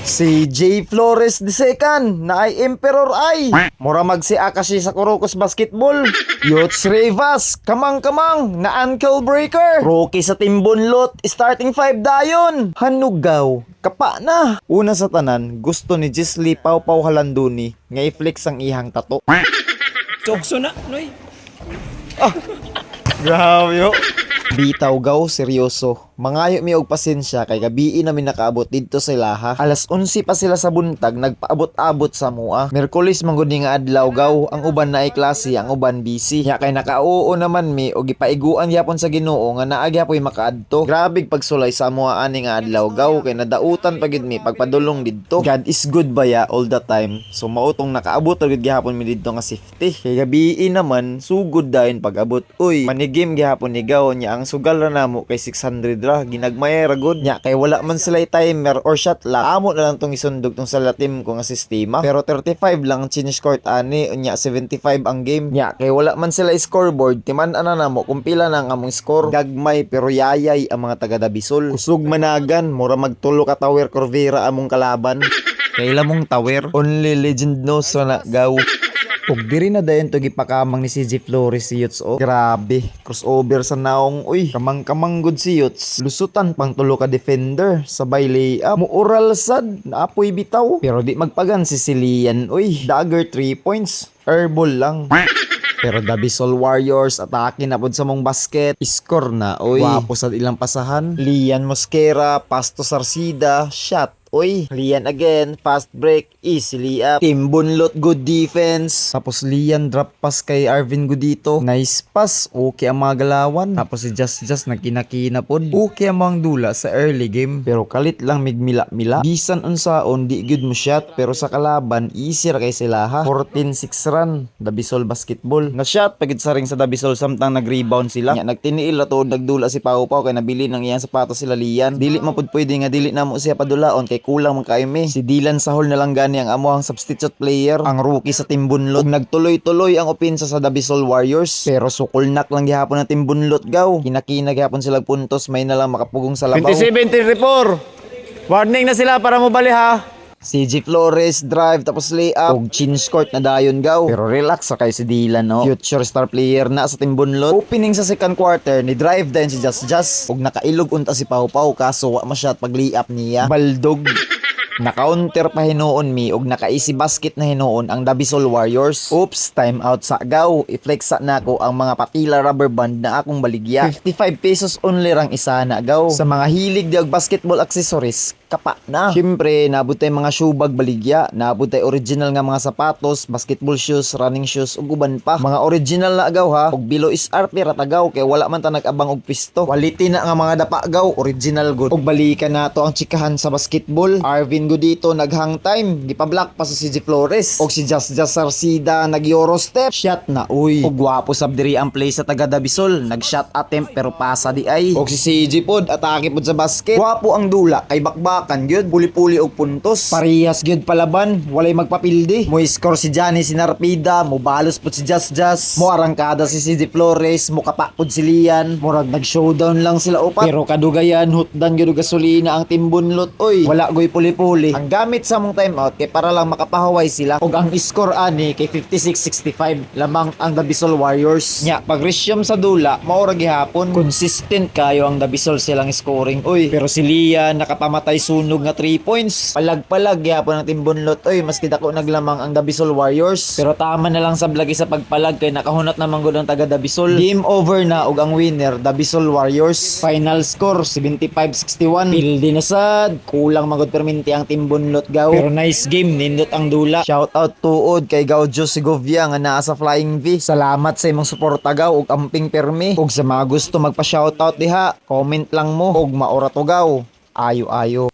Si J. Flores II na ay Emperor ay mura magsi Akashi sa Kurokos Basketball. Yots Rivas kamang-kamang na ankle breaker. Rookie sa Timbunlot starting 5 dayon. Hanugaw kapa na. Una sa tanan gusto ni Gisli Pau Halanduni nga i-flex ang ihang tato. Chokso na, noy. Grabe yo. Bitaw gaw, seryoso. Mangayo mi og pasensya kay gabi namin nakaabot didto sa ilaha. Alas 11 pa sila sa buntag nagpaabot-abot sa mua. Miyerkules man gud nga adlaw gaw, ang uban na ay klase, ang uban busy. Ya kay nakaoo naman mi og ipaiguan gyapon sa Ginoo nga naa gyapon makaadto. Grabe pagsulay sa mua ani nga adlaw gaw kay nadautan pagid mi pagpadulong didto. God is good baya all the time. So mautong nakaabot gud gyapon mi didto nga safety. Kay gabi naman sugod dayon pag-abot. Uy, manigim gyapon ni gaw nya ang sugal ra namo kay 600 ra ginagmay ra gud nya kay wala man sila timer or shot lock. Amo na lang tong isundog tong sa latim ko nga sistema. Pero 35 lang ang change court ani nya 75 ang game. Nya kay wala man sila scoreboard timan-ana namo kung pila na ang among score. Gagmay pero yayay ang mga taga Dabisol. Kusog managan mura magtulo ka tower Corvera among kalaban. Kaila mong tower only legend knows na gaw. Ug diri na dayon to gipakamang ni si J. Flores si Yots. Grabe, crossover sa naong. Uy, kamang-kamang good si Yots. Lusutan pang tulo ka defender, sabay layup. Muural sad, naapoy bitaw. Pero di magpagan si Silian. Uy, dagger 3 points. Airball lang. Pero Dabisol Warriors atake na pod sa mong basket. Score na. Uy, wapo sa ilang pasahan. Lian Mosquera, Pasto Sarcida, shot. Uy, Lian again, fast break, easily up. Timbunlot, good defense. Tapos Lian drop pass kay Arvin Gudito. Nice pass, okay ang mga galawan. Tapos si Just nagkinakina pod. Okay ang mga dula sa early game. Pero kalit lang migmila-mila. Bisan unsaon, di good mo shot. Pero sa kalaban, easy ra kay sila ha. 14-6 run, Dabisol Basketball. Na shot, pagid sa ring sa Dabisol, samtang nag-rebound sila. Nagtiniil na to, nagdula si Pau kay nabili ng iyang sapatos sila Lian. Dili mapud pwede nga dili namo siya padulaon kay kulang man kayo mi. Si Dylan Sahol na lang gani ang amuhang substitute player, ang rookie sa Timbunlot. Nagtuloy-tuloy ang opensa sa Dabisol Warriors. Pero sukulnak lang gihapon ng Timbunlot gaw. Kinakina gihapon sila puntos, may na lang makapugong sa labaw. 27-34. Warning na sila para mo bali ha. Si J. Flores drive tapos layup ug change court na dayon gaw. Pero relax sa kay si Dylan no. Future star player na sa Timbunlot. Opening sa second quarter ni drive dayon si Just ug nakailog unta si Pau kaso wa ma-shot pag layup niya. Baldog. Naka-counter pa hinuon mi ug naka-easy basket na hinuon ang Dabisol Warriors. Oops, time out sa gaw. I-flex na ko ang mga patila rubber band na akong baligya. 55 pesos only rang isa na gaw. Sa mga hilig di og basketball accessories, kapa na. Siyempre, nabot tay mga shoe bag baligya, nabot tay original nga mga sapatos, basketball shoes, running shoes ug uban pa. Mga original na agaw ha, ug below SRP ra tagaw kay wala man ta nag-abang og pisto. Quality na nga mga dapa gaw, original good. Ug balikan nato ang chikahan sa basketball. Arvin Gudito naghang time, gipablock pa sa si J. Flores. Og si Just Sarcida nag-euro step, shot na uy. Ug gwapo sab diri ang play sa taga Dabisol, nag-shot attempt pero pasa di ay. Og si CJ pod atake pod sa basket. Gwapo ang dula kay bakbakan gyud, puli-puli og puntos. Parehas gyud palaban, walay magpapildi. Mo score si Johnny Sinarpida, mo balos pod si Just. Mo arangkada si CJ Flores, mo kapa pod si Lian. Murag nag-showdown lang sila upat. Pero kadugayan hutdan gyud gasolina ang Timbunlot. Oy, wala goy puli-puli. Ang gamit sa mong timeout kay para lang makapahaway sila. Og ang score ani kay 56-65 lamang ang Dabisol Warriors. Nya pag resume sa dula, maura gihapon consistent kayo ang Dabisol silang scoring. Uy, pero si Lian nakapamatay sunog nga 3 points. Palag-palag gihapon ang Timbunlot. Uy, maski dako naglamang ang Dabisol Warriors. Pero tama na lang sa lagi sa pagpalag kay nakahunat naman gud ang taga Dabisol. Game over na og ang winner Dabisol Warriors. Final score 75-61. Pildi na sad, kulang magud perminti ang Timbunlot gaw. Pero nice game, nindot ang dula. Shout out tuod kay Gaudio Segovia nga naa sa Flying V. Salamat sa imong suporta gaw ug amping permi. Ug sa mga gusto magpa-shoutout diha, comment lang mo ug maora to gaw. Ayo-ayo.